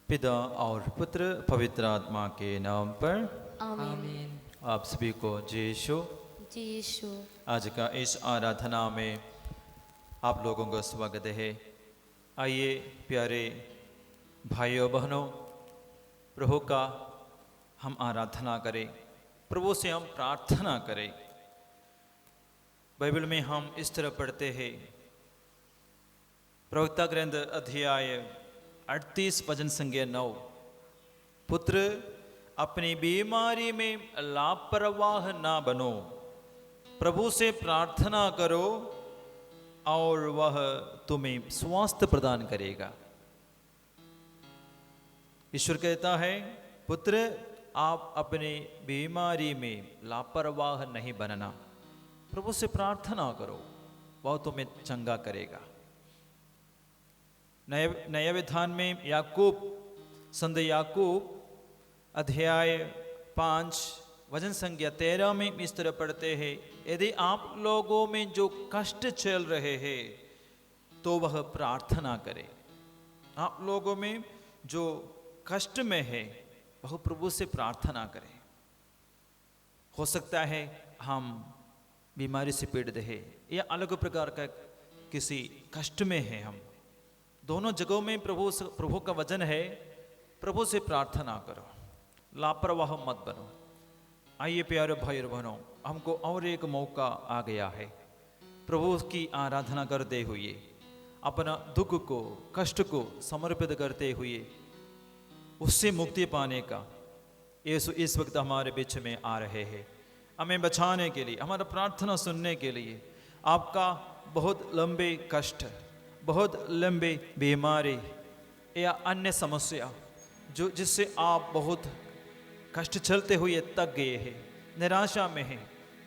पिता और पुत्र पवित्र आत्मा के नाम पर आमीन। आप सभी को जय यीशु। जय यीशु। आज का इस आराधना में आप लोगों का स्वागत है। आइए प्यारे भाइयों बहनों, प्रभु का हम आराधना करें, प्रभु से हम प्रार्थना करें। बाइबल में हम इस तरह पढ़ते हैं, प्रवक्ता ग्रंथ अध्याय 38 वचन संख्या 9, पुत्र अपनी बीमारी में लापरवाह ना बनो, प्रभु से प्रार्थना करो और वह तुम्हें स्वास्थ्य प्रदान करेगा। ईश्वर कहता है, पुत्र आप अपनी बीमारी में लापरवाह नहीं बनना, प्रभु से प्रार्थना करो, वह तुम्हें चंगा करेगा। नए विधान में याकूब, संत याकूब अध्याय 5 वचन संख्या 13 में इस तरह पढ़ते हैं, यदि आप लोगों में जो कष्ट चल रहे हैं तो वह प्रार्थना करे। आप लोगों में जो कष्ट में है वह प्रभु से प्रार्थना करे। हो सकता है हम बीमारी से पीड़ित है या अलग प्रकार का किसी कष्ट में है। हम दोनों जगहों में प्रभु का वचन है, प्रभु से प्रार्थना करो, लापरवाह मत बनो। आइए प्यारे भाई और बहनों, हमको और एक मौका आ गया है प्रभु की आराधना करते हुए, अपना दुख को, कष्ट को समर्पित करते हुए उससे मुक्ति पाने का। यीशु इस वक्त हमारे बीच में आ रहे हैं, हमें बचाने के लिए, हमारा प्रार्थना सुनने के लिए। आपका बहुत लंबे कष्ट, बहुत लंबे बीमारी या अन्य समस्या जो जिससे आप बहुत कष्ट चलते हुए तक गए हैं, निराशा में हैं,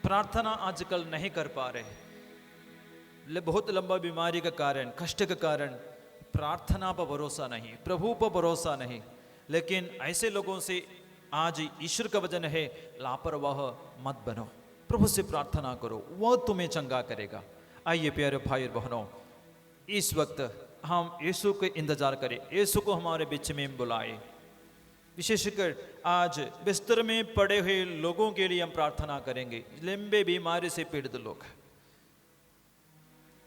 प्रार्थना आजकल नहीं कर पा रहे, बहुत लंबा बीमारी का कारण, कष्ट का कारण प्रार्थना पर भरोसा नहीं, प्रभु पर भरोसा नहीं। लेकिन ऐसे लोगों से आज ईश्वर का वचन है, लापरवाह मत बनो, प्रभु से प्रार्थना करो, वह तुम्हें चंगा करेगा। आइए प्यारे भाई और बहनों, इस वक्त हम यीशु के इंतजार करें, यीशु को हमारे बीच में बुलाए। विशेषकर आज बिस्तर में पड़े हुए लोगों के लिए हम प्रार्थना करेंगे, लंबे बीमारी से पीड़ित लोग,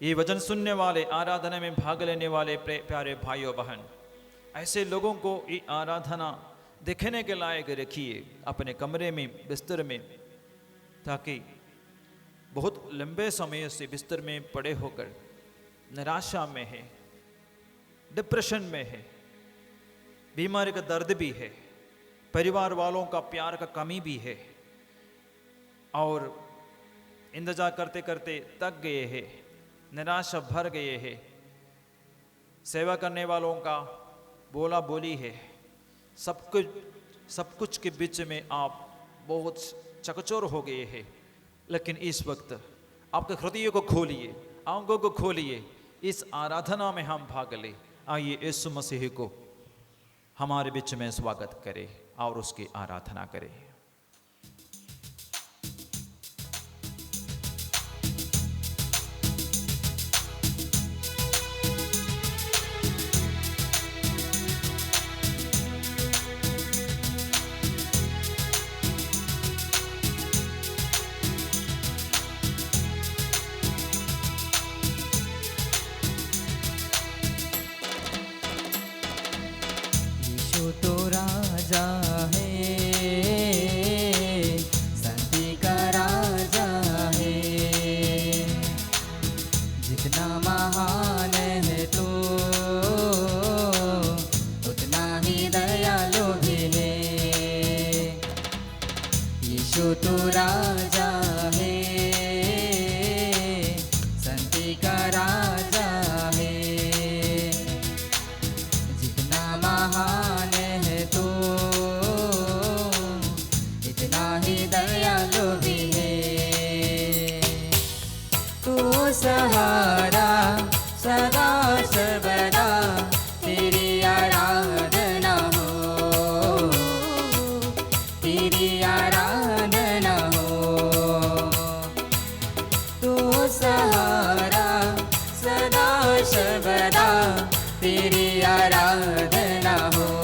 ये वचन सुनने वाले, आराधना में भाग लेने वाले प्यारे भाइयों बहन, ऐसे लोगों को ये आराधना देखने के लायक रखिए अपने कमरे में, बिस्तर में, ताकि बहुत लंबे समय से बिस्तर में पड़े होकर निराशा में है, डिप्रेशन में है, बीमारी का दर्द भी है, परिवार वालों का प्यार का कमी भी है, और इंतजार करते करते थक गए हैं, निराशा भर गए हैं, सेवा करने वालों का बोला बोली है, सब कुछ के बीच में आप बहुत चकचोर हो गए हैं। लेकिन इस वक्त आपके हृदय को खोलिए, आंखों को खोलिए, इस आराधना में हम भाग ले। आइए यीशु मसीह को हमारे बीच में स्वागत करें और उसकी आराधना करें। तो राजा है, शांति का राजा है, जितना महान है तो उतना ही दयालु भी है। यीशु तो राजा है, शांति का राजा है, जितना महान तो इतना ही दयालु भी है। तू सहारा सदा सर्वदा तेरी आराधना हो, तेरी आराधना हो। तू सहारा सदा सर्वदा तेरी आराधना हो।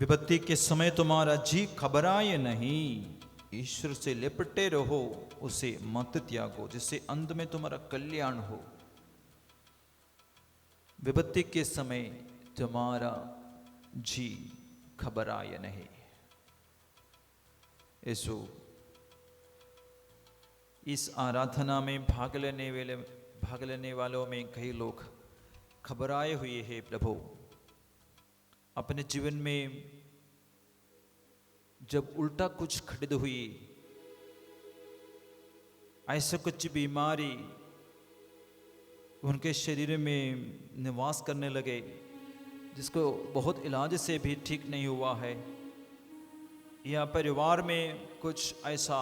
विपत्ति के समय तुम्हारा जी घबराए नहीं, ईश्वर से लिपटे रहो, उसे मत त्यागो, जिससे अंत में तुम्हारा कल्याण हो। विपत्ति के समय तुम्हारा जी घबराए नहीं। यीशु इस आराधना में भाग लेने वालों में कई लोग घबराए हुए हैं। प्रभु, अपने जीवन में जब उल्टा कुछ घटित हुई, ऐसा कुछ बीमारी उनके शरीर में निवास करने लगे, जिसको बहुत इलाज से भी ठीक नहीं हुआ है, या परिवार में कुछ ऐसा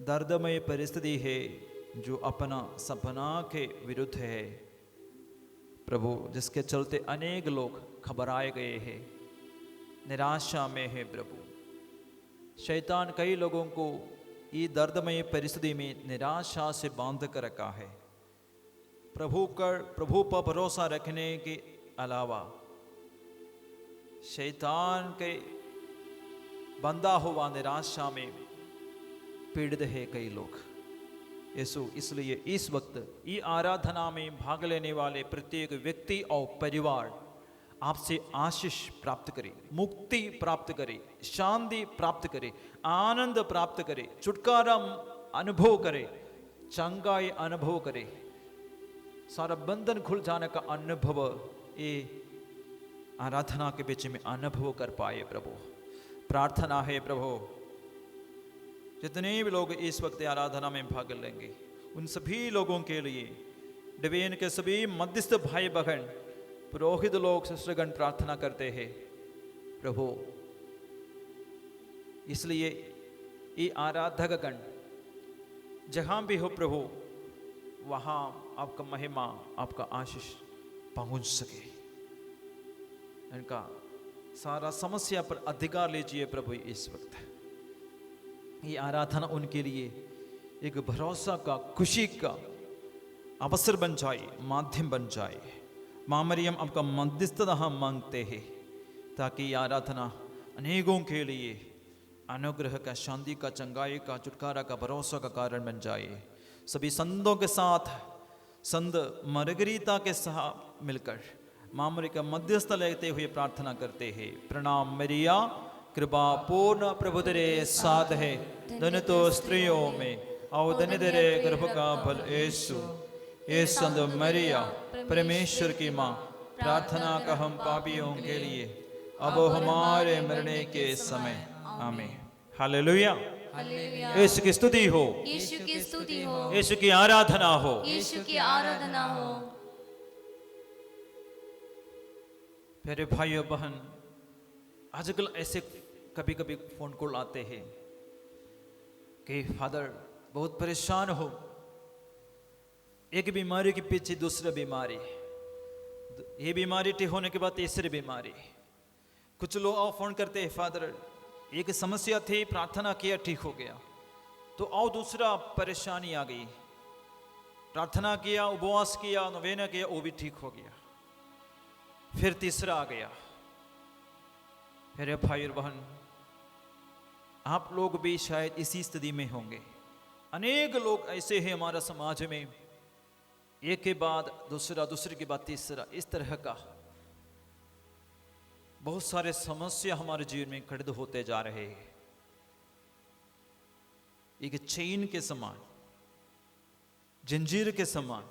दर्दमय परिस्थिति है जो अपना सपना के विरुद्ध है प्रभु, जिसके चलते अनेक लोग घबराए गए हैं, निराशा में है। प्रभु, शैतान कई लोगों को ये दर्दमय परिस्थिति में निराशा से बांध कर रखा है। प्रभु पर भरोसा रखने के अलावा शैतान के बंधा हुआ निराशा में पीड़ित है कई लोग। यीशु, इसलिए इस वक्त ये आराधना में भाग लेने वाले प्रत्येक व्यक्ति और परिवार आपसे आशीष प्राप्त करे, मुक्ति प्राप्त करे, शांति प्राप्त करे, आनंद प्राप्त करे, छुटकारा अनुभव करे, चंगाई अनुभव करे, सारा बंधन खुल जाने का अनुभव ये आराधना के बीच में अनुभव कर पाए। प्रभु, प्रार्थना है प्रभु, जितने भी लोग इस वक्त आराधना में भाग लेंगे उन सभी लोगों के लिए डिवीन के सभी मध्यस्थ भाई बहन, पुरोहित लोग, सिस्टरगण प्रार्थना करते हैं प्रभु। इसलिए ये आराधक गण जहां भी हो प्रभु, वहां आपका महिमा, आपका आशीष पहुंच सके। इनका सारा समस्या पर अधिकार लीजिए प्रभु। इस वक्त ये आराधना उनके लिए एक भरोसा का, खुशी का अवसर बन जाए, माध्यम बन जाए। मां मरियम, आपका मध्यस्थता हम मांगते हैं ताकि ये आराधना अनेकों के लिए अनुग्रह का, शांति का, चंगाई का, छुटकारा का, भरोसा का कारण बन जाए। सभी संतों के साथ, संत मरगरीता के साथ मिलकर मां मरियम का मध्यस्थ लेते हुए प्रार्थना करते हैं। प्रणाम मरिया, कृपा पूर्ण, प्रभु तेरे साथ है, धन्य तो स्त्रियों में और धन्य तेरे गर्भ का फल यीशु। हे संत मरिया, परमेश्वर की माँ, प्रार्थना का हम पापियों के लिए अब हमारे मरने के समय, आमीन। हालेलुया। यीशु की स्तुति हो, यीशु की स्तुति हो, यीशु की आराधना हो। यीशु की आराधना हो। प्यारे भाइयों बहन, आजकल ऐसे कभी कभी फोन कॉल आते हैं कि फादर बहुत परेशान हो, एक बीमारी के पीछे दूसरी बीमारी, ये बीमारी ठीक होने के बाद तीसरी बीमारी। कुछ लोग और फोन करते हैं, फादर एक समस्या थी, प्रार्थना किया ठीक हो गया, तो और दूसरा परेशानी आ गई, प्रार्थना किया, उपवास किया, नवेना किया, वो भी ठीक हो गया, फिर तीसरा आ गया। मेरे भाई और बहन, आप लोग भी शायद इसी स्थिति में होंगे। अनेक लोग ऐसे हैं हमारा समाज में, एक के बाद दूसरा, दूसरे के बाद तीसरा, इस तरह का बहुत सारे समस्या हमारे जीवन में खड़े होते जा रहे हैं। एक चेन के समान, जंजीर के समान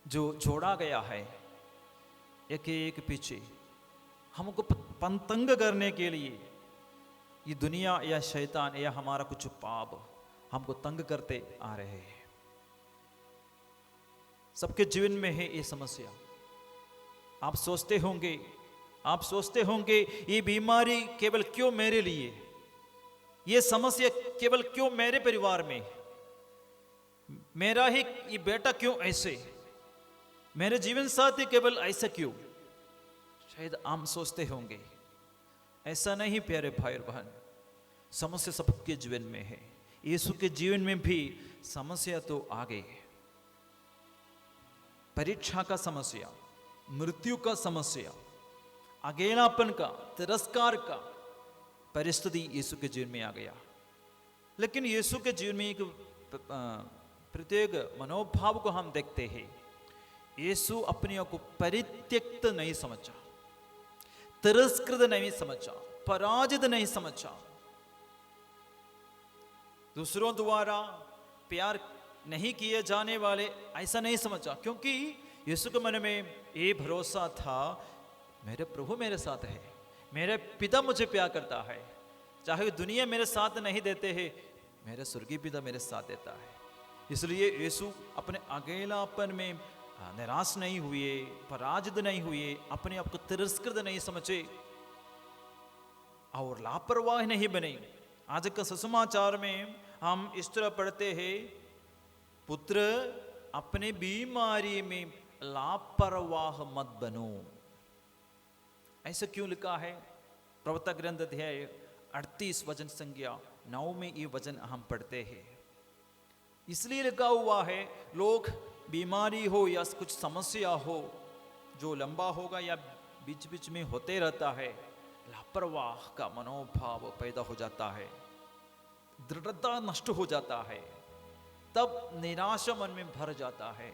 जो जोड़ा गया है, एक एक पीछे हमको पंतंग करने के लिए ये दुनिया या शैतान या हमारा कुछ पाप हमको तंग करते आ रहे हैं। सबके जीवन में है ये समस्या। आप सोचते होंगे ये बीमारी केवल क्यों मेरे लिए, ये समस्या केवल क्यों मेरे परिवार में, मेरा ही ये बेटा क्यों ऐसे, मेरे जीवन साथी केवल ऐसा क्यों, शायद आप सोचते होंगे। ऐसा नहीं प्यारे भाई और बहन, समस्या सबके जीवन में है। यीशु के जीवन में भी समस्या तो आ गई, परीक्षा का समस्या, मृत्यु का समस्या, अकेलापन का, तिरस्कार का परिस्थिति यीशु के जीवन में आ गया। लेकिन यीशु के जीवन में एक प्रत्येक मनोभाव को हम देखते हैं। यीशु अपने आप को परित्यक्त नहीं समझा, तिरस्कृत नहीं समझा, पराजित नहीं समझा, दूसरों द्वारा प्यार नहीं किए जाने वाले ऐसा नहीं समझा, क्योंकि यीशु के मन में ये भरोसा था, मेरे प्रभु मेरे साथ है, मेरे पिता मुझे प्यार करता है, चाहे दुनिया मेरे साथ नहीं देते हैं, मेरे स्वर्गीय पिता मेरे साथ देता है। इसलिए यीशु अपने अकेलापन में निराश नहीं हुए, पराजित नहीं हुए, अपने आप को तिरस्कृत नहीं समझे और लापरवाह नहीं बने। आज का सुसमाचार में हम इस तरह पढ़ते हैं, पुत्र अपने बीमारी में लापरवाह मत बनो। ऐसा क्यों लिखा है? प्रवक्ता ग्रंथ अध्याय 38 वचन संख्या 9 में ये वचन हम पढ़ते हैं। इसलिए लिखा हुआ है, लोग बीमारी हो या कुछ समस्या हो जो लंबा होगा या बीच बीच में होते रहता है, लापरवाह का मनोभाव पैदा हो जाता है, दृढ़ता नष्ट हो जाता है, तब निराशा मन में भर जाता है,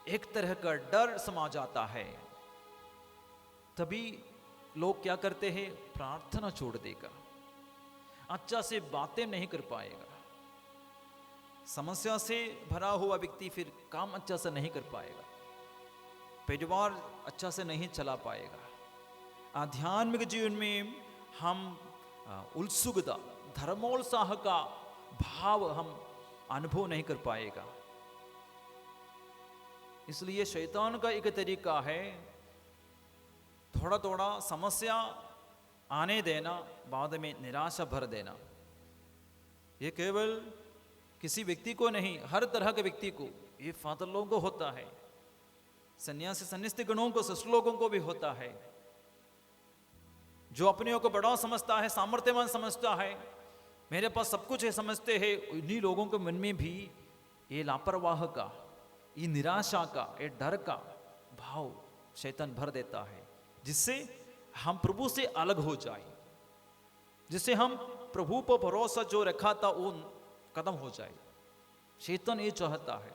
एक तरह का डर समा जाता है। तभी लोग क्या करते हैं? प्रार्थना छोड़ देगा, अच्छा से बातें नहीं कर पाएगा, समस्या से भरा हुआ व्यक्ति फिर काम अच्छा से नहीं कर पाएगा, परिवार अच्छा से नहीं चला पाएगा। आध्यात्मिक जीवन में हम उत्सुकता, धर्मोत्साह का भाव हम अनुभव नहीं कर पाएगा। इसलिए शैतान का एक तरीका है, थोड़ा थोड़ा समस्या आने देना, बाद में निराशा भर देना। ये केवल किसी व्यक्ति को नहीं, हर तरह के व्यक्ति को, ये फादर लोगों को होता है, सन्यासी सन्यासी गणों को, शिष्ट लोगों को भी होता है। जो अपने को बड़ा समझता है, सामर्थ्यवान समझता है, मेरे पास सब कुछ है समझते हैं, इन्हीं लोगों के मन में भी ये लापरवाह का, ये निराशा का, ये डर का भाव शैतान भर देता है, जिससे हम प्रभु से अलग हो जाए, जिससे हम प्रभु पर भरोसा जो रखा था वो खत्म हो जाए। शैतान ये चाहता है।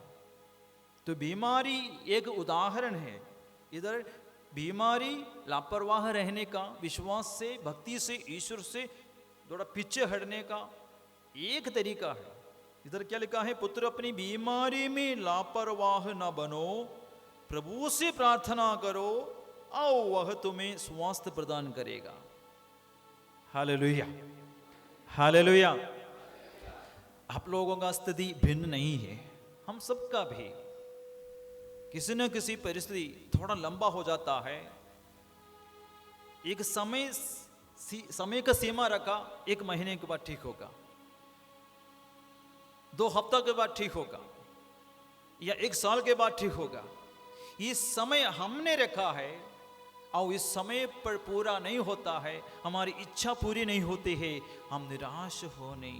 तो बीमारी एक उदाहरण है। इधर बीमारी लापरवाह रहने का, विश्वास से, भक्ति से, ईश्वर से थोड़ा पीछे हटने का एक तरीका है। इधर क्या लिखा है? पुत्र अपनी बीमारी में लापरवाह न बनो, प्रभु से प्रार्थना करो और वह तुम्हें स्वास्थ्य प्रदान करेगा। Hallelujah, hallelujah. आप लोगों का स्थिति भिन्न नहीं है, हम सबका भी किसी न किसी परिस्थिति थोड़ा लंबा हो जाता है। एक समय का सीमा रखा, 1 महीने के बाद ठीक होगा, 2 हफ्ता के बाद ठीक होगा, या 1 साल के बाद ठीक होगा। ये समय हमने रखा है और इस समय पर पूरा नहीं होता है, हमारी इच्छा पूरी नहीं होती है, हम निराश होने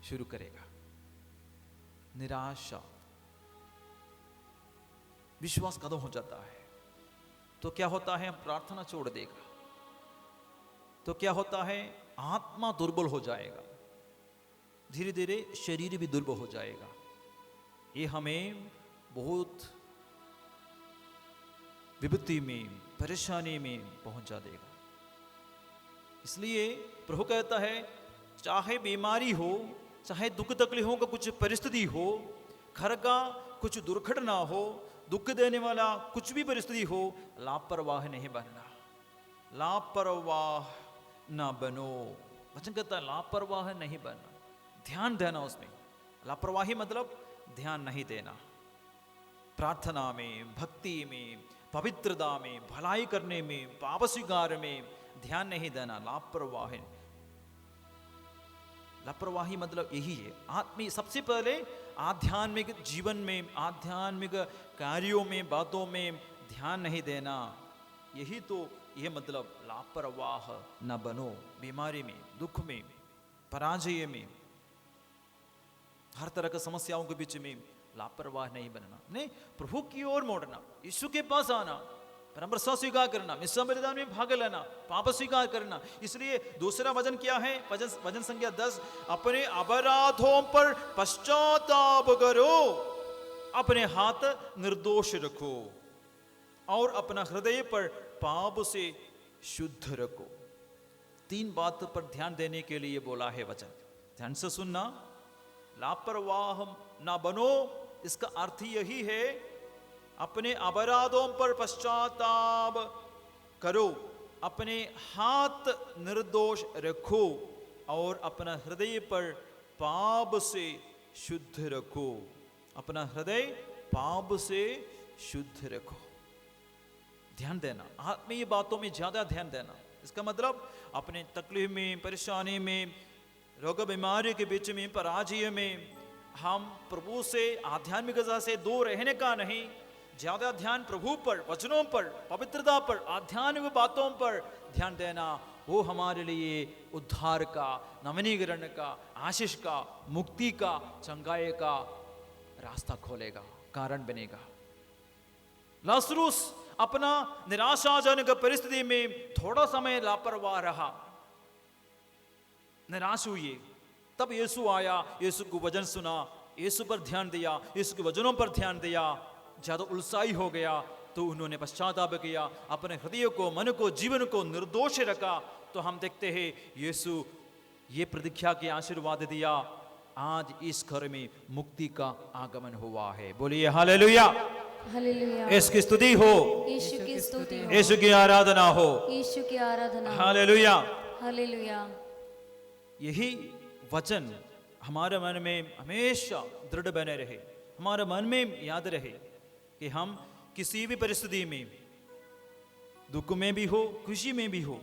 शुरू करेगा। निराशा, विश्वास खत्म हो जाता है। तो क्या होता है? प्रार्थना छोड़ देगा। तो क्या होता है? आत्मा दुर्बल हो जाएगा, धीरे धीरे शरीर भी दुर्बल हो जाएगा। ये हमें बहुत विपत्ति में, परेशानी में पहुंचा देगा। इसलिए प्रभु कहता है, चाहे बीमारी हो, चाहे दुख तकलीफों का कुछ परिस्थिति हो, घर का कुछ दुर्घटना हो, दुख देने वाला कुछ भी परिस्थिति हो, लापरवाह नहीं बनना, लापरवाह ना बनो। वचन कहता है लापरवाह नहीं बनना, ध्यान देना उसमें। लापरवाही मतलब ध्यान नहीं देना। प्रार्थना में, भक्ति में, पवित्रता में, भलाई करने में, पाप स्वीकार में ध्यान नहीं देना, लापरवाही। लापरवाही मतलब यही है। आत्मीय, सबसे पहले आध्यात्मिक जीवन में, आध्यात्मिक कार्यों में, बातों में ध्यान नहीं देना, यही तो यह मतलब लापरवाह न बनो। बीमारी में, दुख में, पराजय में, हर तरह की समस्याओं के बीच में लापरवाह नहीं बनना, नहीं, प्रभु की ओर मोड़ना, यीशु के पास आना, परमप्रसाद स्वीकार करना, मिश्रा बलिदान में भाग लेना, पाप स्वीकार करना। इसलिए दूसरा वचन क्या है? वचन संख्या 10, अपने अपराधों पर पश्चाताप करो, अपने हाथ निर्दोष रखो और अपना हृदय पर पाप से शुद्ध रखो। 3 बात पर ध्यान देने के लिए बोला है वचन। ध्यान से सुनना, लापरवाह ना बनो, इसका अर्थ यही है अपने अपराधों पर पश्चाताप करो, अपने हाथ निर्दोष रखो और अपना हृदय पर पाप से शुद्ध रखो। अपना हृदय पाप से शुद्ध रखो। ध्यान देना, आत्मीय बातों में ज्यादा ध्यान देना। इसका मतलब अपने तकलीफ में, परेशानी में, रोग बीमारी के बीच में, पराजय में हम प्रभु से आध्यात्मिकता से दूर रहने का नहीं, ज्यादा ध्यान प्रभु पर, वचनों पर, पवित्रता पर, आध्यात्मिक बातों पर ध्यान देना। वो हमारे लिए उद्धार का, नवीनीकरण का, आशीष का, मुक्ति का, चंगाई का रास्ता खोलेगा, कारण बनेगा। लाजरुस अपना निराशाजनक परिस्थिति में थोड़ा समय लापरवाह रहा, निराश हुए। तब यीशु आया, यीशु को वचन सुना, यीशु पर ध्यान दिया, यीशु के वचनों पर ध्यान दिया, ज्यादा उत्साही हो गया तो उन्होंने पश्चाताप किया, अपने हृदय को, मन को, जीवन को निर्दोष रखा। तो हम देखते हैं यीशु ये प्रतिज्ञा के आशीर्वाद दिया, आज इस घर में मुक्ति का आगमन हुआ है। बोलिए हालेलुया, हालेलुया। इसकी स्तुति हो, यीशु की स्तुति हो, यीशु की आराधना हो, यीशु की आराधना हो। हालेलुया। हालेलुया। यही वचन हमारे मन में हमेशा दृढ़ बने रहे, हमारे मन में याद रहे कि हम किसी भी परिस्थिति में, दुख में भी हो, खुशी में भी हो,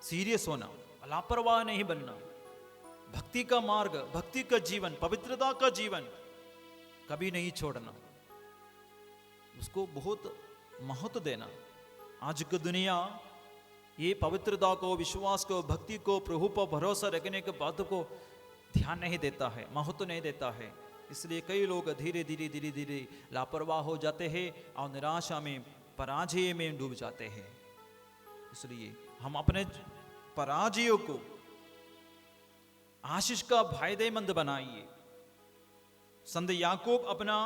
सीरियस होना, लापरवाह नहीं बनना, भक्ति का मार्ग, भक्ति का जीवन, पवित्रता का जीवन कभी नहीं छोड़ना, उसको बहुत महत्व देना। आज की दुनिया ये पवित्रता को, विश्वास को, भक्ति को, प्रभु पर भरोसा रखने के बात को ध्यान नहीं देता है, महत्व नहीं देता है। इसलिए कई लोग धीरे धीरे लापरवाह हो जाते हैं और निराशा में, पराजय में डूब जाते हैं। इसलिए हम अपने पराजयों को आशीष का फायदेमंद बनाइए। संत याकूब अपना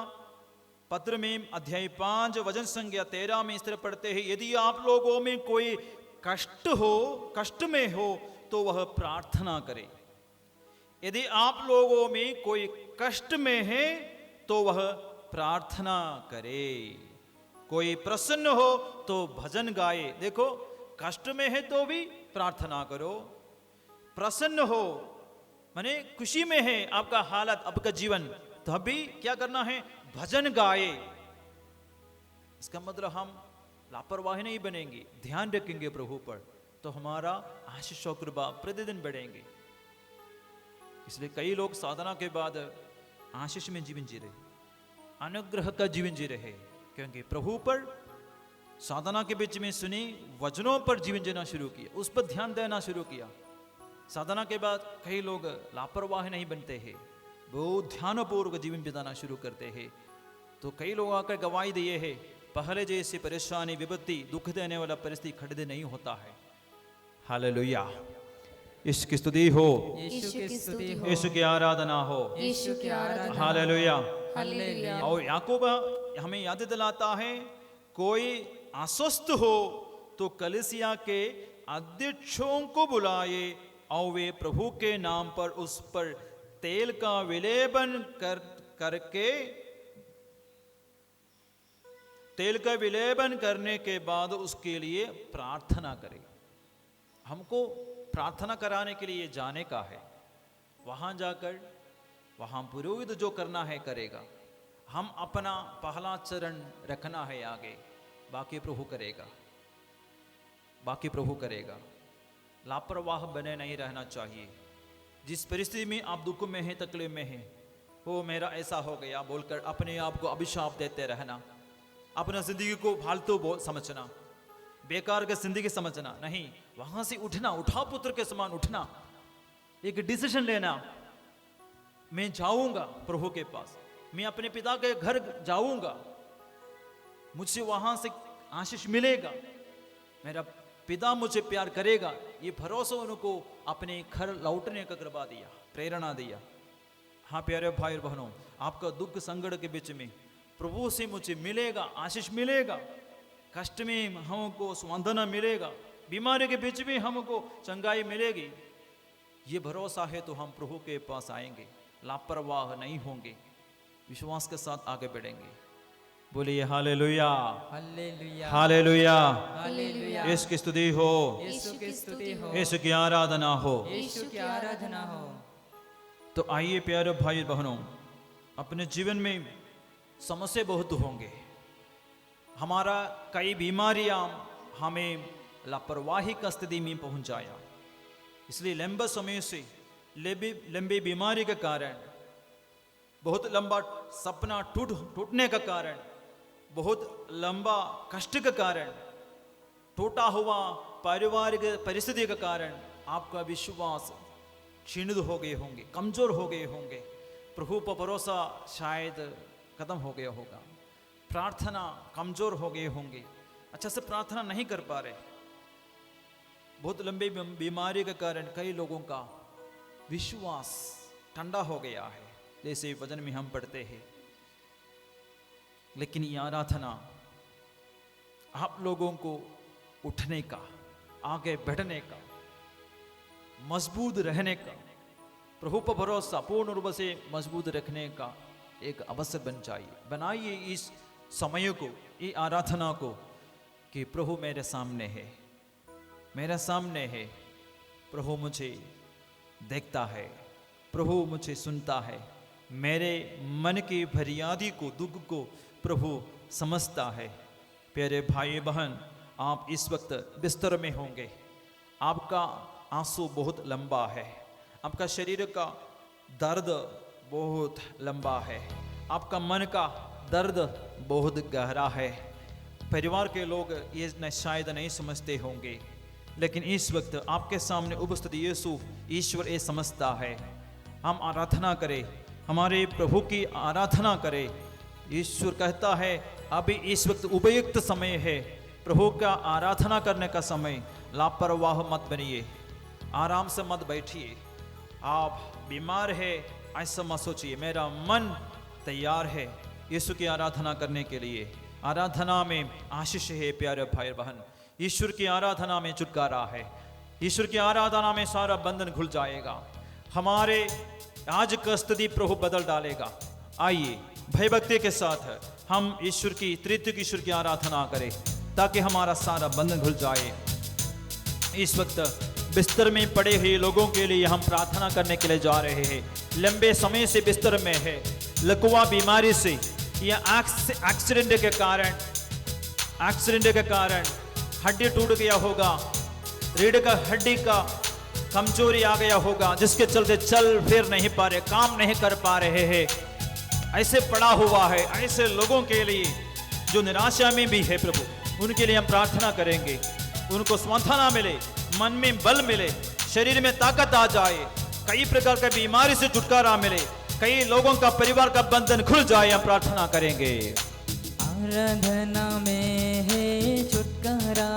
पत्र में अध्याय 5 वचन संख्या 13 में इस तरह पढ़ते हैं, यदि आप लोगों में कोई कष्ट में हो तो वह प्रार्थना करे। यदि आप लोगों में कोई कष्ट में है तो वह प्रार्थना करे। कोई प्रसन्न हो तो भजन गाए। देखो, कष्ट में है तो भी प्रार्थना करो, प्रसन्न हो माने खुशी में है आपका हालत, आपका जीवन, तो अभी क्या करना है? भजन गाए। इसका मतलब हम लापरवाही नहीं बनेंगे, ध्यान रखेंगे प्रभु पर, तो हमारा आशीष और कृपा प्रतिदिन बढ़ेंगे। इसलिए कई लोग साधना के बाद आशीष में जीवन जी रहे, अनुग्रह का जीवन जी रहे, क्योंकि प्रभु पर साधना के बीच में सुनी वचनों पर जीवन जीना शुरू किया, उस पर ध्यान देना शुरू किया। साधना के बाद कई लोग लापरवाह नहीं बनते हैं, बहुत ध्यानपूर्वक जीवन बिताना शुरू करते हैं। तो कई लोग आकर गवाही दिए हैं, पहले जैसी परेशानी, विपत्ति, दुख देने वाला परिस्थिति खड़े नहीं होता है। हालेलुया, यीशु की स्तुति हो, यीशु की स्तुति हो, यीशु की आराधना हो, यीशु की आराधना। हालेलुया। हालेलुया। और याकूब हमें याद दिलाता है, कोई अस्वस्थ हो तो कलीसिया के अध्यक्षों को बुलाए और वे प्रभु के नाम पर उस पर तेल का विलेपन करके तेल का विलेपन करने के बाद उसके लिए प्रार्थना करें। हमको प्रार्थना कराने के लिए जाने का है, वहां जाकर वहां पुरोहित जो करना है करेगा, हम अपना पहला चरण रखना है आगे, बाकी प्रभु करेगा, बाकी प्रभु करेगा। लापरवाह बने नहीं रहना चाहिए। जिस परिस्थिति में आप दुख में हैं, तकलीफ में हैं, वो मेरा ऐसा हो गया बोलकर अपने आप को अभिशाप देते रहना, अपना जिंदगी को फालतू समझना, बेकार के जिंदगी समझना नहीं, वहां से उठना, उठा पुत्र के समान उठना, एक डिसीजन लेना, मैं जाऊंगा प्रभु के पास, मैं अपने पिता के घर जाऊंगा, मुझे वहां से आशीष मिलेगा, मेरा पिता मुझे प्यार करेगा, ये भरोसा उनको अपने घर लौटने का कृपा दिया, प्रेरणा दिया। हाँ प्यारे भाई और बहनों, आपका दुख संकट के बीच में प्रभु से मुझे मिलेगा, आशीष मिलेगा, कष्ट में हमको सांत्वना मिलेगा, बीमारी के बीच में हमको चंगाई मिलेगी, ये भरोसा है तो हम प्रभु के पास आएंगे, लापरवाह नहीं होंगे, विश्वास के साथ आगे बढ़ेंगे। बोलिए हालेलुया, हालेलुया, हालेलुया, हालेलुया। यीशु की स्तुति हो, यीशु की स्तुति हो, यीशु की आराधना हो। यीशु की आराधना हो। तो आइए प्यारे भाई बहनों, अपने जीवन में समस्या बहुत होंगे, हमारा कई बीमारियां हमें लापरवाही का स्थिति में पहुंचाया, इसलिए लंबे समय से लंबी बीमारी के कारण, बहुत लंबा सपना टूटने का कारण, बहुत लंबा कष्ट के कारण, टूटा हुआ पारिवारिक परिस्थिति के कारण आपका विश्वास क्षीणित हो गए होंगे, कमजोर हो गए होंगे, प्रभु पर भरोसा शायद खत्म हो गया होगा, प्रार्थना कमजोर हो गए होंगे, अच्छा से प्रार्थना नहीं कर पा रहे, बहुत लंबी बीमारी के कारण कई लोगों का विश्वास ठंडा हो गया है, जैसे वचन में हम पढ़ते हैं। लेकिन ये आराधना आप लोगों को उठने का, आगे बढ़ने का, मजबूत रहने का, प्रभु पर भरोसा पूर्ण रूप से मजबूत रखने का एक अवसर बनाइए इस समय को, ये आराधना को, कि प्रभु मेरे सामने है, मेरे सामने है, प्रभु मुझे देखता है, प्रभु मुझे सुनता है, मेरे मन की फरियादी को, दुख को प्रभु समझता है। प्यारे भाई बहन, आप इस वक्त बिस्तर में होंगे, आपका आंसू बहुत लंबा है, आपका शरीर का दर्द बहुत लंबा है, आपका मन का दर्द बहुत गहरा है, परिवार के लोग ये शायद नहीं समझते होंगे, लेकिन इस वक्त आपके सामने उपस्थित यीशु ईश्वर ये समझता है। हम आराधना करें, हमारे प्रभु की आराधना करें। ईश्वर कहता है अभी इस वक्त उपयुक्त समय है, प्रभु का आराधना करने का समय, लापरवाह मत बनिए, आराम से मत बैठिए, आप बीमार है ऐसा मत सोचिए, मेरा मन तैयार है यीशु की आराधना करने के लिए। आराधना में आशीष है प्यारे भाई बहन, ईश्वर की आराधना में छुटकारा है, ईश्वर की आराधना में सारा बंधन खुल जाएगा, हमारे आज का स्थिति प्रभु बदल डालेगा। आइए भयभक्ति के साथ हम ईश्वर की, त्रित्व ईश्वर की आराधना करें ताकि हमारा सारा बंधन खुल जाए। इस वक्त बिस्तर में पड़े हुए लोगों के लिए हम प्रार्थना करने के लिए जा रहे हैं, लंबे समय से बिस्तर में है, लकवा बीमारी से या एक्सीडेंट के कारण हड्डी टूट गया होगा, रीढ़ का हड्डी का कमजोरी आ गया होगा, जिसके चलते चल फिर नहीं पा रहे, काम नहीं कर पा रहे हैं, ऐसे पड़ा हुआ है, ऐसे लोगों के लिए जो निराशा में भी है प्रभु, उनके लिए हम प्रार्थना करेंगे, उनको सांत्वना मिले, मन में बल मिले, शरीर में ताकत आ जाए, कई प्रकार की बीमारी से छुटकारा मिले, कई लोगों का परिवार का बंधन खुल जाए, हम प्रार्थना करेंगे। आराधना में है छुटकारा,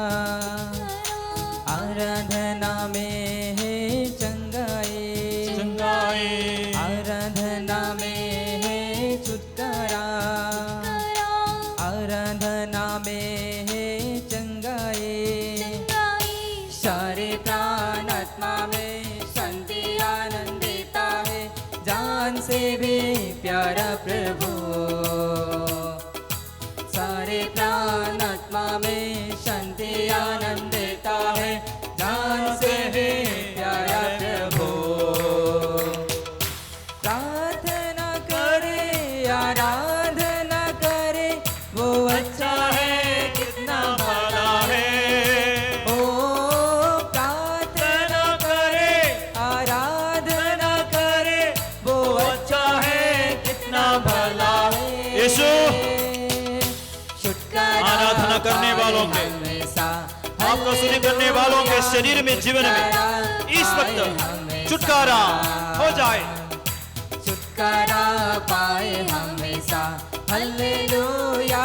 आराधना में है चंगाई, आराधना में है छुटकारा, आराधना में है चंगाई, सारे प्राण आत्मा में शांति आनंद देता है, जान से भी प्यारा प्रभु, सारे प्राण आत्मा में शांति आनंद देता है, जान से भी प्यारा प्रभु। प्रार्थना करे, आराधना करे, वो अच्छा है, कितना भला है। ओ प्रार्थना करे, आराधना करे, वो अच्छा है, कितना भला है। यीशु आराधना करने वालों के, आपको सुनी करने वालों के शरीर में, जीवन में इस वक्त छुटकारा हो जाए, छुटकारा पाए हमेशा, हालेलुया,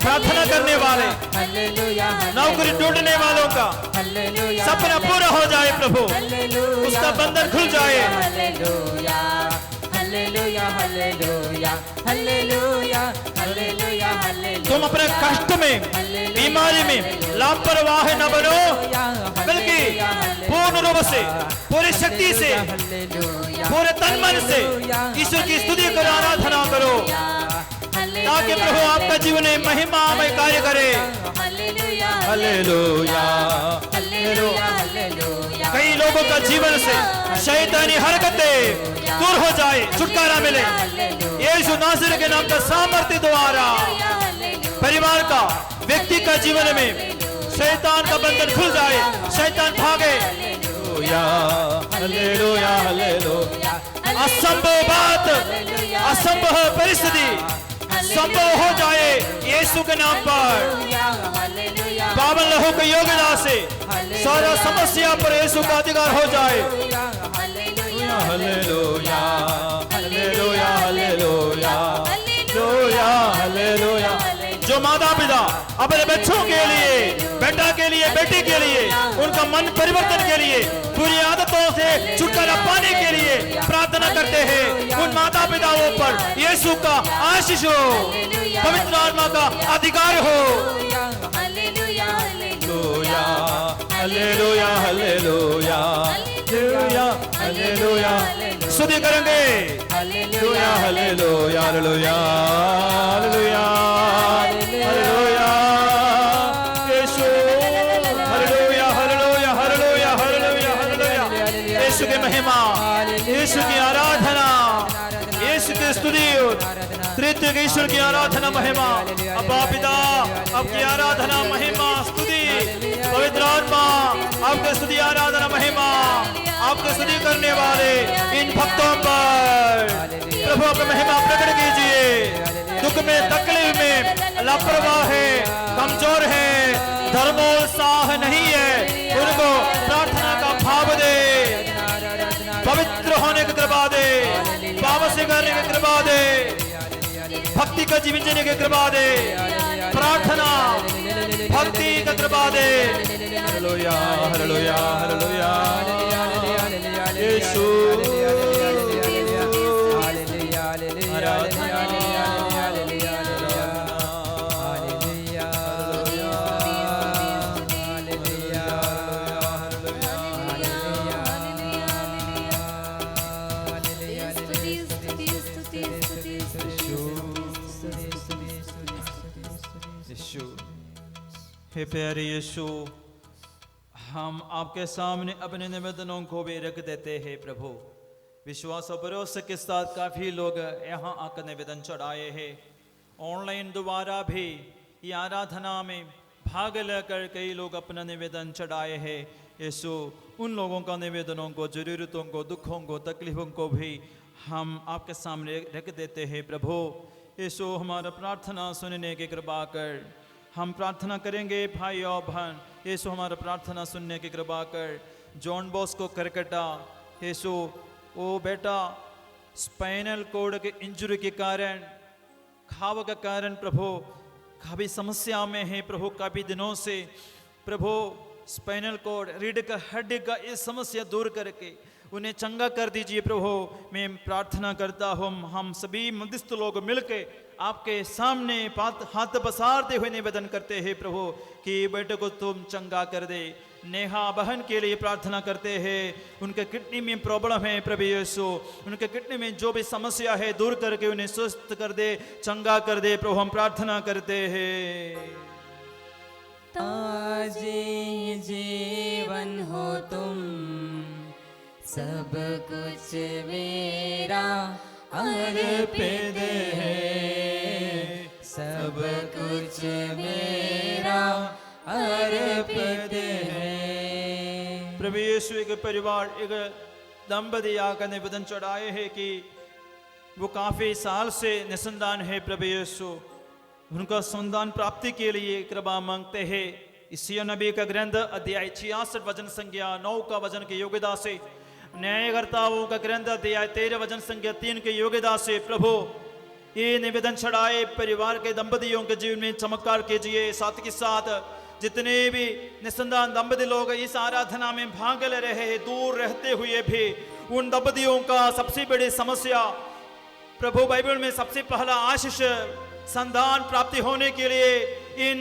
प्रार्थना करने वाले, हालेलुया, नौकरी ढूंढने वालों का हालेलुया, सपना पूरा हो जाए प्रभु, हालेलुया, उसका बंधन खुल जाए। हालेलुया, हालेलुया, हालेलुया, हालेलुया, हालेलुया, हालेलुया। तुम अपने कष्ट में, बीमारी में लापरवाह न बनो, बल्कि पूर्ण रूप से, पूरी शक्ति से, पूरे तन मन से ईश्वर की स्तुति करो, आराधना करो, ताकि प्रभु आपका जीवन में महिमामय कार्य करे। हालेलुया, हालेलुया, हालेलुया, हालेलुया। कई लोगों का जीवन से शैतानी हरकतें दूर हो जाए, छुटकारा मिले यीशु नासरी के नाम का सामर्थ्य द्वारा। परिवार का, व्यक्ति का जीवन में शैतान का बंधन खुल जाए, शैतान भागे। हालेलुया, हालेलुया, हालेलुया। असंभव बात, असंभव परिस्थिति संभव हो जाए यीशु के नाम पर। पावन लहू के योगदान से सारा समस्या पर यीशु का अधिकार हो जाए। हालेलुया, हालेलुया, हालेलुया, हालेलुया, हालेलुया। जो माता पिता अपने बच्चों के लिए, बेटा के लिए, बेटी के लिए, उनका मन परिवर्तन के लिए, बुरी आदतों से छुटकारा पाने के लिए प्रार्थना करते हैं, उन माता पिताओं पर यीशु का आशीष हो, पवित्र आत्मा का अधिकार हो। हालेलुया, हालेलुया, हालेलुया, हालेलुया, हालेलुया। स्तुति करेंगे। हालेलुया, हालेलुया, हालेलुया, हालेलुया, हालेलुया। यीशु, हालेलुया, हालेलुया, हालेलुया, हालेलुया, हालेलुया। यीशु की महिमा, यीशु की आराधना, यीशु की स्तुति, तृतीय ईश्वर की आराधना, महिमा। अब्बा पिता, आपकी आराधना, महिमा, स्तुति, पवित्र आत्मा, आपकी स्तुति, आराधना, महिमा, आपकी स्तुति करने वाले इन भक्तों पर प्रभु अपनी महिमा प्रकट कीजिए। दुख में, तकलीफ में लापरवाह है, कमजोर है, धर्मोत्साह नहीं है, उनको प्रार्थना का भाव दे, पवित्र होने की कृपा दे, पाप से करने की कृपा दे, भक्ति का जीवन जीने की कृपा दे, प्रार्थना भक्ति का कृपा दे। हालेलुया, हालेलुया, हालेलुया। यीशु, हे प्यारे यीशु, हम आपके सामने अपने निवेदनों को भी रख देते हैं प्रभु। विश्वास और भरोसे के साथ काफ़ी लोग यहाँ आकर निवेदन चढ़ाए हैं। ऑनलाइन द्वारा भी ये आराधना में भाग लेकर कई लोग अपना निवेदन चढ़ाए हैं। यीशु, उन लोगों का निवेदनों को, ज़रूरतों को, दुखों को, तकलीफों को भी हम आपके सामने रख देते हैं प्रभु। यीशु, हमारा प्रार्थना सुनने की कृपा कर। हम प्रार्थना करेंगे भाई और बहन, यीशु हमारा प्रार्थना सुनने की कृपा कर। जॉन बॉस्को करकटा, यीशु वो बेटा स्पाइनल कोड के इंजरी के कारण, घाव के कारण प्रभु काफ़ी समस्या में है प्रभु, काफ़ी दिनों से प्रभु स्पाइनल कोड, रीढ़ का हड्डी का ये समस्या दूर करके उन्हें चंगा कर दीजिए प्रभु। मैं प्रार्थना करता हूँ हम सभी मध्यस्थ लोग मिलके आपके सामने हाथ पसारते हुए निवेदन करते हैं प्रभु कि बेटे को तुम चंगा कर दे। नेहा बहन के लिए प्रार्थना करते हैं, उनके किडनी में प्रॉब्लम है प्रभु यीशु, उनके किडनी में जो भी समस्या है दूर करके उन्हें स्वस्थ कर दे, चंगा कर दे प्रभु, हम प्रार्थना करते हैं। ताजी जीवन हो तुम, सब कुछ मेरा अर्पित है, सब कुछ मेरा अर्पित है। प्रभु यीशु, एक परिवार, एक दंपति आकर निवेदन चढ़ाए है कि वो काफी साल से निसंतान है प्रभु यीशु, उनका संतान प्राप्ति के लिए कृपा मांगते हैं। यशायाह नबी का ग्रंथ अध्याय 66 वचन संख्या 9 का वचन की योग्यता से, न्यायकर्ताओं का ग्रंथ अध्याय 13 वचन संख्या 3 की योग्यता से प्रभु ये निवेदन चढ़ाए परिवार के दंपतियों के जीवन में चमत्कार कीजिए। साथ के साथ जितने भी निसंतान दंपति लोग इस आराधना में भाग ले रहे हैं, दूर रहते हुए भी उन दंपतियों का सबसे बड़ी समस्या, प्रभु बाइबल में सबसे पहला आशीष संतान प्राप्ति होने के लिए इन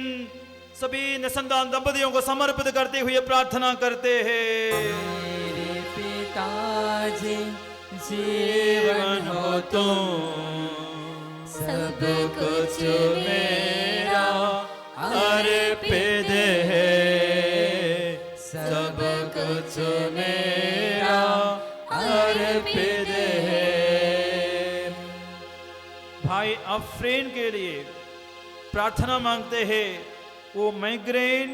सभी निसंतान दंपतियों को समर्पित करते हुए प्रार्थना करते हैं। मेरे पिताजी जीवन हो तुम, सब कुछ मेरा अर्पित है, सब कुछ मेरा अर्पित है। भाई अफरीन के लिए प्रार्थना मांगते हैं। वो माइग्रेन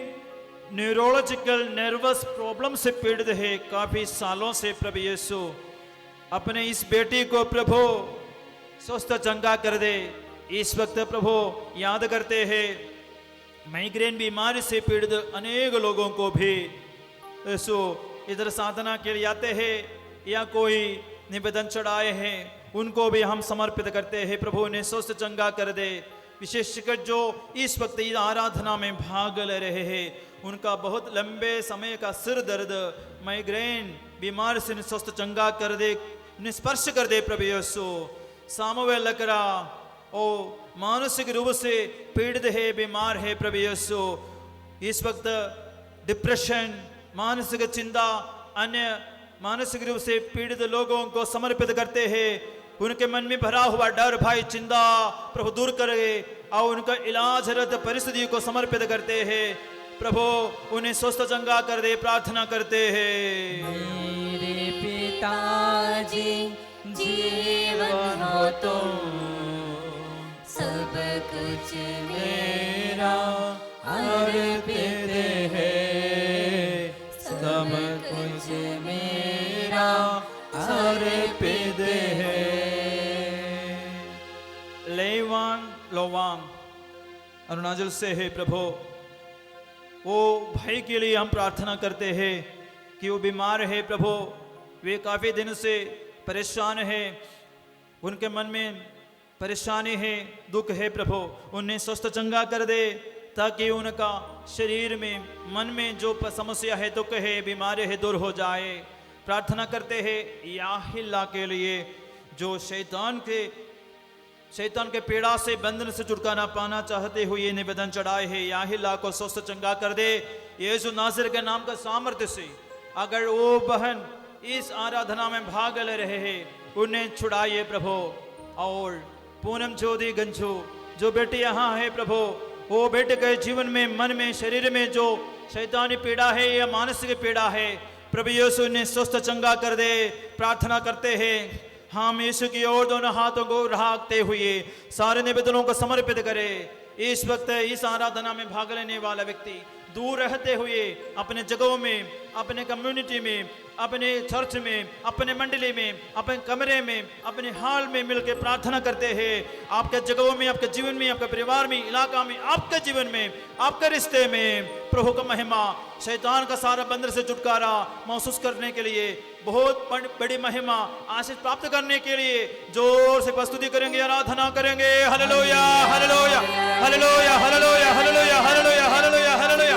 न्यूरोलॉजिकल नर्वस प्रॉब्लम से पीड़ित है काफी सालों से। प्रभु यीशु अपने इस बेटी को प्रभु स्वस्थ चंगा कर दे। इस वक्त प्रभु याद करते हैं माइग्रेन बीमारी से पीड़ित अनेक लोगों को भी यीशु इधर साधना के लिए आते हैं या कोई निवेदन चढ़ाए हैं, उनको भी हम समर्पित करते हैं। प्रभु उन्हें स्वस्थ चंगा कर दे। विशेषकर जो इस वक्त इस आराधना में भाग ले रहे हैं, उनका बहुत लंबे समय का सिर दर्द, माइग्रेन बीमार से स्वस्थ चंगा कर दे, उन्हें स्पर्श कर दे। प्रभु यीशु सामुएल लकड़ा ओ मानसिक रूप से पीड़ित है, बीमार है। प्रभु यीशु इस वक्त डिप्रेशन, मानसिक चिंता, अन्य मानसिक रूप से पीड़ित लोगों को समर्पित करते हैं। उनके मन में भरा हुआ डर, भय, चिंता प्रभु दूर करे और उनका इलाजरत परिस्थिति को समर्पित करते हैं। प्रभु उन्हें स्वस्थ चंगा कर दे, प्रार्थना करते हैं। मेरे पिताजी जीवन हो तुम, सब कुछ मेरा अर्पित है, सब कुछ मेरा अर्पित है। लेवांग लोवांग अरुणाचल से है प्रभु। वो भाई के लिए हम प्रार्थना करते हैं कि वो बीमार है प्रभु, वे काफ़ी दिन से परेशान है, उनके मन में परेशानी है, दुख है। प्रभु उन्हें स्वस्थ चंगा कर दे ताकि उनका शरीर में, मन में जो समस्या है, दुख है, बीमारी है, दूर हो जाए। प्रार्थना करते हैं याहिल्ला के लिए जो शैतान के पीड़ा से, बंधन से छुटकारा पाना चाहते हुए निवेदन चढ़ाए हैं। याहिल्ला को स्वस्थ चंगा कर दे यीशु नासरी के नाम का सामर्थ्य से। अगर वो बहन इस आराधना में भाग ले रहे हैं, उन्हें छुड़ाइए प्रभु। और पूनम ज्योति गंजू जो बेटी यहाँ है प्रभु, वो बेटे के जीवन में, मन में, शरीर में जो शैतानी पीड़ा है या मानसिक पीड़ा है, प्रभु यीशु ने स्वस्थ चंगा कर दे। प्रार्थना करते हैं हम यीशु की ओर दोनों हाथों को रखते हुए सारे निवेदनों को समर्पित करें। इस वक्त इस आराधना में भाग लेने वाला व्यक्ति दूर रहते हुए अपने जगहों में, अपने कम्युनिटी में, अपने चर्च में, अपने मंडली में, अपने कमरे में, अपने हॉल में मिलकर प्रार्थना करते हैं। आपके जगहों में, आपके जीवन में, आपके परिवार में, इलाका में, आपके जीवन में, आपके रिश्ते में प्रभु का महिमा, शैतान का सारा बंधन से छुटकारा महसूस करने के लिए, बहुत बड़ी महिमा आशीष प्राप्त करने के लिए जोर से प्रस्तुति करेंगे, आराधना करेंगे। हालेलुया, हालेलुया, हालेलुया, हालेलुया, हालेलुया, हालेलुया, हालेलुया, hallelujah.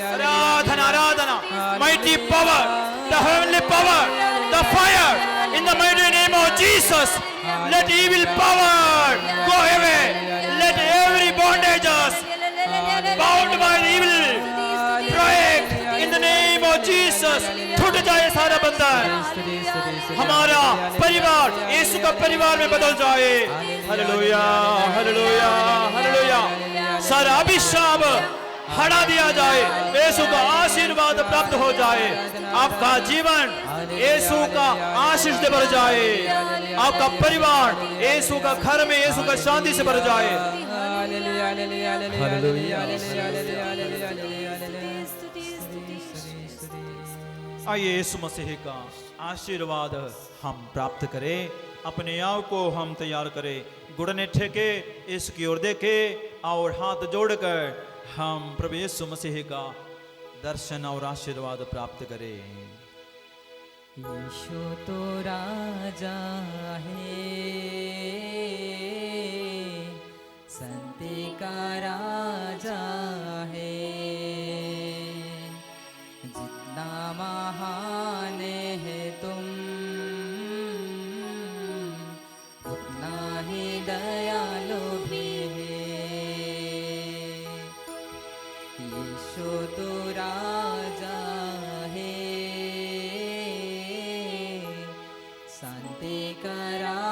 Aradhana, Aradhana, mighty power, the heavenly power, the fire in the mighty name of Jesus. Let evil power go away. Let every bondages bound by the evil break in the name of Jesus. छूट जाए सारा बंधन, हमारा परिवार यीशु का परिवार में बदल जाए। हालेलुया, हालेलुया, हालेलुया। सारा अभिशाप हटा दिया जाए, यीशु का आशीर्वाद प्राप्त हो जाए, आपका जीवन यीशु का आशीष से भर जाए, आपका परिवार यीशु का घर में यीशु का शांति से भर जाए। आइए यीशु मसीह का आशीर्वाद हम प्राप्त करें, अपने आप को हम तैयार करें, घुटने टेके इसकी ओर देखे और हाथ जोड़कर हम प्रभु यीशु मसीह का दर्शन और आशीर्वाद प्राप्त करें। यीशु तो राजा है, शांति का राजा है। जितना महान है तुम, उतना ही दयालु भी है। यीशु तो राजा है, शांति का राजा